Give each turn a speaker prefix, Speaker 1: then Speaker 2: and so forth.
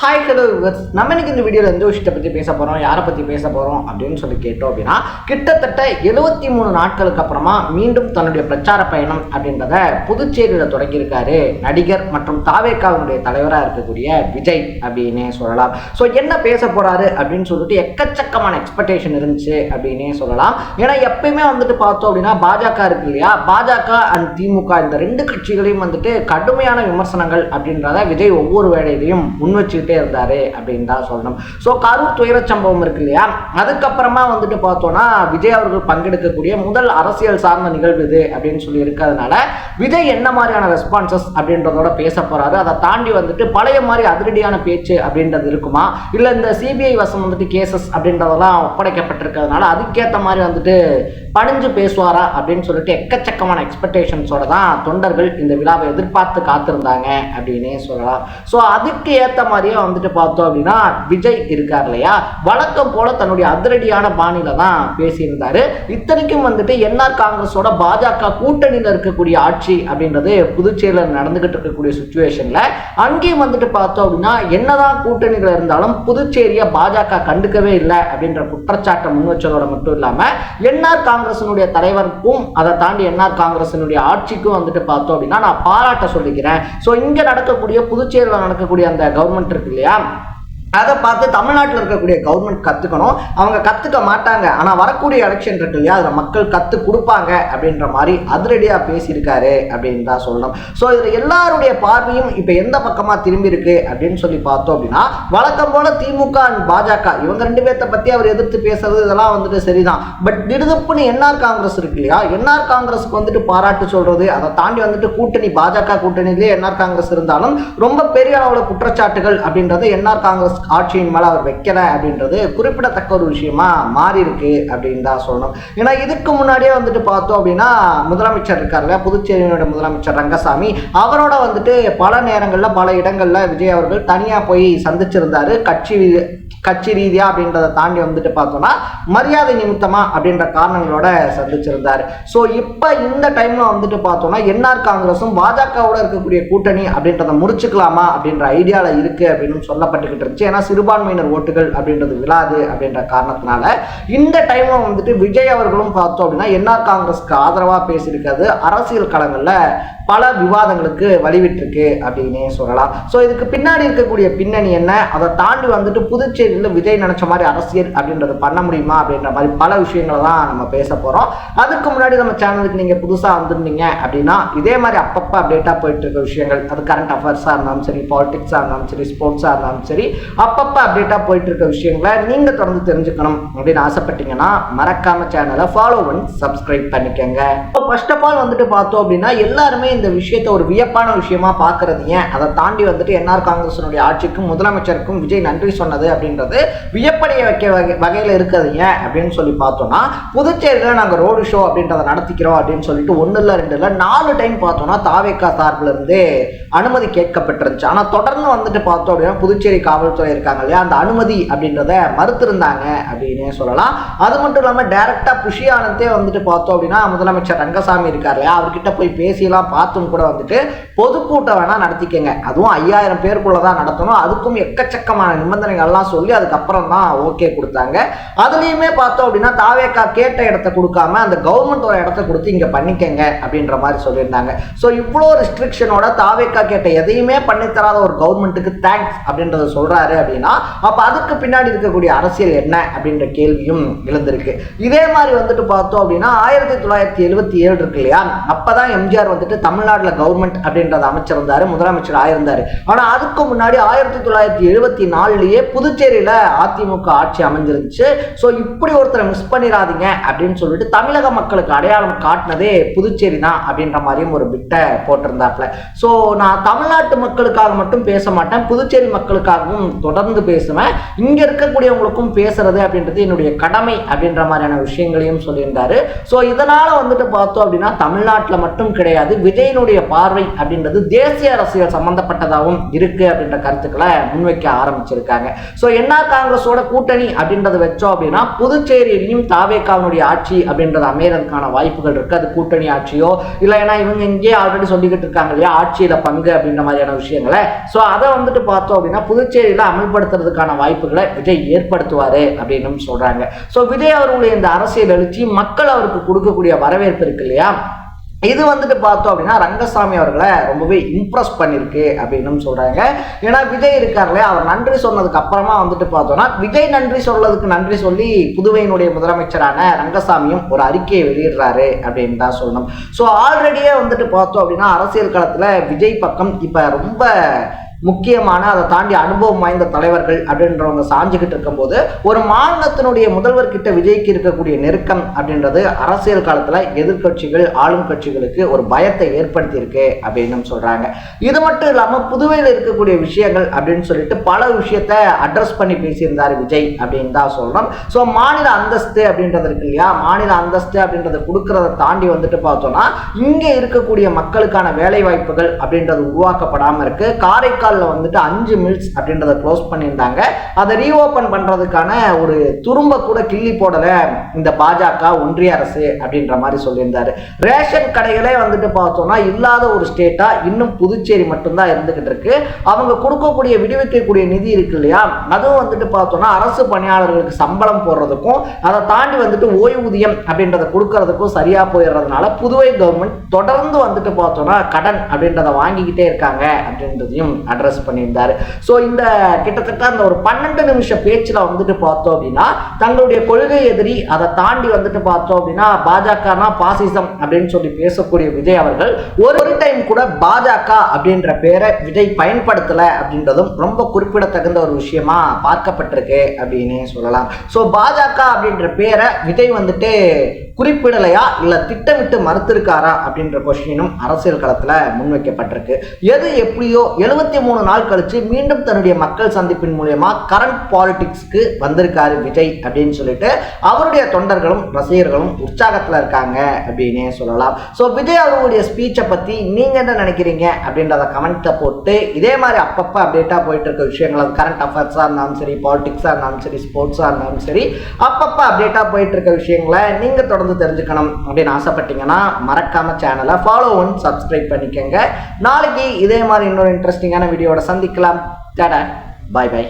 Speaker 1: Hi hello viewers, நம்ம இன்னைக்கு இந்த வீடியோவில் எந்த விஷயத்தை பற்றி பேச போகிறோம், யாரை பற்றி பேச போகிறோம் அப்படின்னு சொல்லி கேட்டோம் அப்படின்னா, கிட்டத்தட்ட 73 நாட்களுக்கு அப்புறமா மீண்டும் தன்னுடைய பிரச்சார பயணம் அப்படின்றத புதுச்சேரியில் தொடங்கியிருக்காரு நடிகர் மற்றும் தாவேகாவினுடைய தலைவராக இருக்கக்கூடிய விஜய் அப்படின்னு சொல்லலாம். ஸோ என்ன பேச போகிறாரு அப்படின்னு சொல்லிட்டு எக்கச்சக்கமான எக்ஸ்பெக்டேஷன் இருந்துச்சு அப்படின்னே சொல்லலாம். ஏன்னா எப்பயுமே பார்த்தோம் அப்படின்னா பாஜக இருக்கு இல்லையா, பாஜக அண்ட் திமுக இந்த ரெண்டு கட்சிகளையும் கடுமையான விமர்சனங்கள் அப்படின்றத விஜய் ஒவ்வொரு வேளையிலையும் முன் வச்சுக்கிட்டே இருந்தாரு அப்படின்னு தான் சொல்லணும். ஸோ கரூர் துயர சம்பவம் இருக்கு இல்லையா, அதுக்கப்புறமா பார்த்தோம்னா விஜய் அவர்கள் பங்கெடுக்கக்கூடிய முதல் அரசியல் சார்ந்த நிகழ்வு இது அப்படின்னு சொல்லி இருக்கிறதுனால விஜய் என்ன மாதிரியான ரெஸ்பான்சஸ் அப்படின்றதோட பேச போறாரு. அதை தாண்டி பழைய மாதிரி அதிரடியான பேச்சு அப்படின்றது இருக்குமா, இல்லை இந்த சிபிஐ வசம் கேசஸ் அப்படின்றதெல்லாம் ஒப்படைக்கப்பட்டிருக்கிறதுனால அதுக்கேற்ற மாதிரி பணிஞ்சு பேசுவாரா அப்படின்னு சொல்லிட்டு எக்கச்சக்கமான எக்ஸ்பெக்டேஷன்ஸோட தான் தொண்டர்கள் இந்த விழாவை எதிர்பார்த்து காத்திருந்தாங்க அப்படின்னே சொல்லலாம். ஸோ அதுக்கு ஏற்ற மாதிரியே பார்த்தோம் அப்படின்னா விஜய் இருக்கார் இல்லையா, வழக்கம் போல தன்னுடைய அதிரடியான பாணியில தான் பேசியிருந்தாரு. இத்தனைக்கும் என்ஆர் காங்கிரஸோட பாஜக கூட்டணியில் இருக்கக்கூடிய ஆட்சி அப்படின்றது புதுச்சேரியில் நடந்துகிட்டு இருக்கக்கூடிய சுச்சுவேஷன்ல அங்கேயும் பார்த்தோம் அப்படின்னா என்னதான் கூட்டணிகள் இருந்தாலும் புதுச்சேரியை பாஜக கண்டுக்கவே இல்லை அப்படின்ற குற்றச்சாட்டை முன் வச்சதோட மட்டும் இல்லாம என்ஆர் காங்கிரசினுடைய தலைவருக்கும் அதை தாண்டி என்ஆர் காங்கிரசினுடைய ஆட்சிக்கும் பார்த்தோம் அப்படின்னா நான் பாராட்ட சொல்லிக்கிறேன். ஸோ இங்க நடக்கக்கூடிய புதுச்சேரியில் நடக்கக்கூடிய அந்த கவர்மெண்ட் இருக்கு இல்லையா, அதை பார்த்து தமிழ்நாட்டில் இருக்கக்கூடிய கவர்மெண்ட் கற்றுக்கணும். அவங்க கற்றுக்க மாட்டாங்க, ஆனால் வரக்கூடிய எலெக்ஷன் இருக்கு இல்லையா, அதில் மக்கள் கற்றுக் கொடுப்பாங்க அப்படின்ற மாதிரி அதிரடியாக பேசியிருக்காரு அப்படின்னு தான் சொல்லணும். ஸோ இதில் எல்லாருடைய பார்வையும் இப்போ எந்த பக்கமாக திரும்பி இருக்கு அப்படின்னு சொல்லி பார்த்தோம் அப்படின்னா, வழக்கம் போல திமுக அண்ட் பாஜக இவங்க ரெண்டு பேர்த்த பற்றி அவர் எதிர்த்து பேசுறது இதெல்லாம் சரிதான். பட் திடுதுப்புன்னு என்ஆர் காங்கிரஸ் இருக்கு இல்லையா, என்ஆர் காங்கிரஸுக்கு பாராட்டு சொல்றது, அதை தாண்டி கூட்டணி பாஜக கூட்டணியிலே என்ஆர் காங்கிரஸ் இருந்தாலும் ரொம்ப பெரிய அளவில் குற்றச்சாட்டுகள் அப்படின்றது என்ஆர் காங்கிரஸ் ஆட்சியின் மேல அவர் வைக்கல அப்படின்றது குறிப்பிடத்தக்க ஒரு விஷயமா மாறி இருக்கு அப்படின்னு தான் சொல்லணும். ஏன்னா இதுக்கு முன்னாடியே பார்த்தோம் அப்படின்னா முதலமைச்சர் இருக்காருல்ல, புதுச்சேரியோட முதலமைச்சர் ரங்கசாமி, அவரோட பல நேரங்கள்ல பல இடங்கள்ல விஜய் அவர்கள் தனியா போய் சந்திச்சிருந்தாரு. கட்சி ரீதியா அப்படின்றத தாண்டி பார்த்தோம்னா மரியாதை நிமித்தமா அப்படின்ற காரணங்களோட சந்திச்சிருந்தாரு. ஸோ இப்போ இந்த டைம்ல பார்த்தோம்னா என்ஆர் காங்கிரஸும் பாஜகவோட இருக்கக்கூடிய கூட்டணி அப்படின்றத முடிச்சுக்கலாமா அப்படின்ற ஐடியால இருக்கு அப்படின்னு சொல்லப்பட்டுக்கிட்டு இருந்துச்சு. ஏன்னா சிறுபான்மையினர் ஓட்டுகள் அப்படின்றது விழாது அப்படின்ற காரணத்தினால இந்த டைம்ல விஜய் அவர்களும் பார்த்தோம் அப்படின்னா என்ஆர் காங்கிரஸ்க்கு ஆதரவா பேசியிருக்கிறது அரசியல் களங்கள்ல பல விவாதங்களுக்கு வழிவிட்டிருக்கு அப்படின்னே சொல்லலாம். ஸோ இதுக்கு பின்னாடி இருக்கக்கூடிய பின்னணி என்ன, அதை தாண்டி புதுச்சேரியில் விஜய் நினைச்ச மாதிரி அரசியல் அப்படின்றது பண்ண முடியுமா அப்படின்ற மாதிரி பல விஷயங்களை தான் நம்ம பேச போறோம். அதுக்கு முன்னாடி நம்ம சேனலுக்கு நீங்க புதுசா வந்திருந்தீங்க அப்படின்னா இதே மாதிரி அப்பப்போ அப்டேட்டா போயிட்டு இருக்க விஷயங்கள், அது கரண்ட் அஃபேர்ஸா இருந்தாலும் சரி, பாலிடிக்ஸா இருந்தாலும் சரி, ஸ்போர்ட்ஸா இருந்தாலும் சரி, அப்பப்போ அப்டேட்டா போயிட்டு இருக்க விஷயங்களை நீங்க தொடர்ந்து தெரிஞ்சுக்கணும் அப்படின்னு ஆசைப்பட்டீங்கன்னா மறக்காம சேனலை ஃபாலோ பண்ணி சப்ஸ்கிரைப் பண்ணிக்கோங்க. ஃபர்ஸ்ட் ஆஃப் ஆல் பார்த்தோம் அப்படின்னா எல்லாருமே இந்த விஷயத்தை ஒரு வியப்பான விஷயமா பார்க்கறது ஏன், அதை தாண்டி என்ஆர் காங்கிரஸினுடைய ஆட்சிக்கும் முதலமைச்சருக்கும் விஜய் நன்றி சொன்னது அப்படின்றது வியப்படைய வைக்க வகையில் இருக்கிறது ஏன் அப்படின்னு சொல்லி பார்த்தோம்னா, புதுச்சேரியில் நாங்கள் ரோடு ஷோ அப்படின்றத நடத்திக்கிறோம் அப்படின்னு சொல்லிட்டு 1 இல்லை 2 இல்லை 4 டைம் பார்த்தோம்னா தாவேகா சார்பில் இருந்து அனுமதி கேட்கப்பட்டிருந்துச்சு. ஆனால் தொடர்ந்து பார்த்தோம் அப்படின்னா புதுச்சேரி காவல்துறை இருக்காங்க இல்லையா, அந்த அனுமதி அப்படின்றத மறுத்திருந்தாங்க அப்படின்னே சொல்லலாம். அது மட்டும் இல்லாமல் டைரக்டா புஷி ஆனந்தே பார்த்தோம் அப்படின்னா முதலமைச்சர் ரங்கசாமி இருக்கார் இல்லையா, அவர்கிட்ட போய் பேசியெல்லாம் பார்த்தும் கூட பொதுக்கூட்டம் வேணா நடத்திக்கங்க, அதுவும் 5000 பேருக்குள்ளதான் நடத்தணும், அதுக்கும் எக்கச்சக்கமான நிபந்தனைகள்லாம் சொல்லி அதுக்கப்புறம் தான் ஓகே கொடுத்தாங்க. அதுலயுமே பார்த்தோம் அப்படின்னா தாவேகா கேட்ட இடத்த கொடுக்காம அந்த கவர்மெண்ட் ஒரு இடத்த கொடுத்து இங்க பண்ணிக்கங்க அப்படின்ற மாதிரி சொல்லியிருந்தாங்க. ஸோ இவ்வளோ ரெஸ்ட்ரிக்ஷனோட தாவேகா கேட்ட எதையுமே பண்ணித்தராத ஒரு கவர்மெண்ட்டுக்கு தேங்க்ஸ் அப்படின்றத சொல்றாரு அப்படின்னா அப்ப அதுக்கு பின்னாடி இருக்கக்கூடிய அரசியல் என்ன அப்படின்ற கேள்வியும் எழுந்திருக்கு. இதே மாதிரி பார்த்தோம் அப்படின்னா 1977 இருக்கு இல்லையா, அப்பதான் எம்ஜிஆர் தமிழ்நாட்டில் கவர்மெண்ட் அப்படின்றத அமைச்சிருந்தாரு, முதலமைச்சர் ஆயிருந்தாரு. ஆனா அதுக்கு முன்னாடி 1974 புதுச்சேரியில அதிமுக ஆட்சி அமைஞ்சிருந்துச்சு. ஸோ இப்படி ஒருத்தரை மிஸ் பண்ணிடாதீங்க அப்படின்னு சொல்லிட்டு தமிழக மக்களுக்கு அடையாளம் காட்டினதே புதுச்சேரி தான் அப்படின்ற மாதிரியும் ஒரு பிட்டை போட்டிருந்தாப்ல. ஸோ நான் தமிழ்நாட்டு மக்களுக்காக மட்டும் பேச மாட்டேன், புதுச்சேரி மக்களுக்காகவும் தொடர்ந்து பேசுவேன், இங்க இருக்கக்கூடியவங்களுக்கும் பேசுறது அப்படின்றது என்னுடைய கடமை அப்படின்ற மாதிரியான விஷயங்களையும் சொல்லியிருந்தாரு. ஸோ இதனால பார்த்தோம் அப்படின்னா தமிழ்நாட்டில் மட்டும் கிடையாது, விஜய் விஜயனுடைய பார்வை அப்படின்றது தேசிய அரசியல் சம்பந்தப்பட்டதாகவும் இருக்கு அப்படின்ற கருத்துக்களை முன்வைக்க ஆரம்பிச்சிருக்காங்க. ஸோ என்ஆர் காங்கிரஸோட கூட்டணி அப்படின்றத வச்சோம் அப்படின்னா புதுச்சேரியிலையும் தாவேகாவினுடைய ஆட்சி அப்படின்றது அமையறதுக்கான வாய்ப்புகள் இருக்கு. அது கூட்டணி ஆட்சியோ இல்லை, ஏன்னா இவங்க இங்கே ஆல்ரெடி சொல்லிக்கிட்டு இருக்காங்க இல்லையா ஆட்சியில பங்கு அப்படின்ற மாதிரியான விஷயங்களை. ஸோ அதை வந்துட்டு பார்த்தோம் அப்படின்னா புதுச்சேரியில அமல்படுத்துறதுக்கான வாய்ப்புகளை விஜய் ஏற்படுத்துவாரு அப்படின்னு சொல்றாங்க. ஸோ விஜய் அவர்களுடைய இந்த அரசியல் எழுச்சி மக்கள் அவருக்கு கொடுக்கக்கூடிய வரவேற்பு இருக்கு இல்லையா, இது வந்துட்டு பார்த்தோம் அப்படின்னா ரங்கசாமி அவர்களை ரொம்பவே இம்ப்ரெஸ் பண்ணிருக்கு அப்படின்னு சொல்றாங்க. ஏன்னா விஜய் இருக்காருல்ல, அவர் நன்றி சொன்னதுக்கு அப்புறமா வந்துட்டு பார்த்தோம்னா விஜய் நன்றி சொல்லதுக்கு நன்றி சொல்லி புதுவையினுடைய முதலமைச்சரான ரங்கசாமியும் ஒரு அறிக்கையை வெளியிடுறாரு அப்படின்னு தான் சொல்லணும். ஸோ ஆல்ரெடியே வந்துட்டு பார்த்தோம் அப்படின்னா அரசியல் களத்துல விஜய் பக்கம் இப்ப ரொம்ப முக்கியமான அதை தாண்டி அனுபவம் வாய்ந்த தலைவர்கள் அப்படின்றவங்க சாஞ்சுக்கிட்டு இருக்கும்போது ஒரு மாநிலத்தினுடைய முதல்வர் கிட்ட விஜய்க்கு இருக்கக்கூடிய நெருக்கம் அப்படின்றது அரசியல் காலத்துல எதிர்கட்சிகள் ஆளும் கட்சிகளுக்கு ஒரு பயத்தை ஏற்படுத்தி இருக்கு அப்படின்னு சொல்றாங்க. இது மட்டும் இல்லாம புதுவையில் இருக்கக்கூடிய விஷயங்கள் அப்படின்னு சொல்லிட்டு பல விஷயத்த அட்ரஸ் பண்ணி பேசியிருந்தாரு விஜய் அப்படின்னு தான் சொல்லணும். ஸோ மாநில அந்தஸ்து அப்படின்றது இருக்கு இல்லையா, மாநில அந்தஸ்து அப்படின்றத கொடுக்கறத தாண்டி வந்துட்டு பார்த்தோம்னா இங்க இருக்கக்கூடிய மக்களுக்கான வேலை வாய்ப்புகள் அப்படின்றது உருவாக்கப்படாம இருக்கு. காரைக்கால் வந்துட்டு 5 மில்ஸ் அப்படின்றத க்ளோஸ் பண்ணியிருந்தாங்க. அதை ரீஓபன் பண்றதுக்கான ஒரு துரும்ப கூட கிள்ளி போடல இந்த பாஜக ஒன்றிய அரசு அப்படின்ற மாதிரி சொல்லியிருந்தாரு. ரேஷன் கடைகளே வந்துட்டு பார்த்தோம்னா இல்லாத ஒரு ஸ்டேட்டா இன்னும் புதுச்சேரி மட்டும்தான் இருந்துகிட்டு இருக்கு. அவங்க கொடுக்கக்கூடிய விடுவிக்கக்கூடிய நிதி இருக்கு இல்லையா, அதுவும் வந்துட்டு பார்த்தோம்னா அரசு பணியாளர்களுக்கு சம்பளம் போடுறதுக்கும் அதை தாண்டி வந்துட்டு ஓய்வூதியம் அப்படின்றத கொடுக்கறதுக்கும் சரியா போயிடுறதுனால புதுவை கவர்மெண்ட் தொடர்ந்து வந்துட்டு பார்த்தோம்னா கடன் அப்படின்றத வாங்கிக்கிட்டே இருக்காங்க அப்படின்றதையும் அட்ரஸ் பண்ணியிருந்தாரு. ஸோ இந்த கிட்டத்தட்ட அந்த ஒரு 12 நிமிஷ பேச்சில் வந்துட்டு பார்த்தோம் அப்படின்னா தங்களுடைய கொள்கை எதிரி அதை தாண்டி வந்துட்டு பார்த்தோம் அப்படின்னா பாஜகனா பாசிசம் அப்படின்னு சொல்லி பேசக்கூடிய விஜய் அவர்கள் ஒரு டைம் கூட பாஜக அப்படின்ற பேரை விஜய் பயன்படுத்தல அப்படின்றதும் ரொம்ப குறிப்பிடத்தகுந்த ஒரு விஷயமா பார்க்கப்பட்டிருக்கு அப்படின்னு சொல்லலாம். ஸோ பாஜக அப்படின்ற பேரை விஜய் வந்துட்டு குறிப்பிடலையா இல்ல திட்டமிட்டு மறுத்திருக்காரா அப்படின்ற கொஸ்டினும் அரசியல் களத்துல முன்வைக்கப்பட்டிருக்கு. எது எப்படியோ 73 நாள் கழிச்சு மீண்டும் தன்னுடைய மக்கள் சந்திப்பின் மூலமா கரண்ட் பாலிடிக்ஸ்க்கு வந்திருக்காரு விஜய் அப்படின்னு சொல்லிட்டு அவருடைய தொண்டர்களும் ரசிகர்களும் உற்சாகத்துல இருக்காங்க அப்படின்னே சொல்லலாம். ஸோ விஜய் அவருடைய ஸ்பீச்சை பத்தி நீங்க என்ன நினைக்கிறீங்க அப்படின்றத கமெண்ட்ல போட்டு இதே மாதிரி அப்பப்ப அப்டேட்டா போயிட்டு இருக்க விஷயங்கள், அது கரண்ட் அஃபேர்ஸா இருந்தாலும் சரி, பாலிடிக்ஸா இருந்தாலும் சரி, ஸ்போர்ட்ஸா இருந்தாலும் சரி, அப்பப்ப அப்டேட்டா போயிட்டு இருக்க விஷயங்களை நீங்க தொடர்ந்து தெரிஞ்சுக்கணும் அப்படின்னு ஆசைப்பட்டீங்கன்னா மறக்காம சேனலை ஃபாலோ அண்ட் சப்ஸ்கிரைப் பண்ணிக்கங்க. நாளைக்கு இதே மாதிரி இன்னொரு இன்ட்ரெஸ்டிங்கான வீடியோட சந்திக்கலாம். Tata, bye by.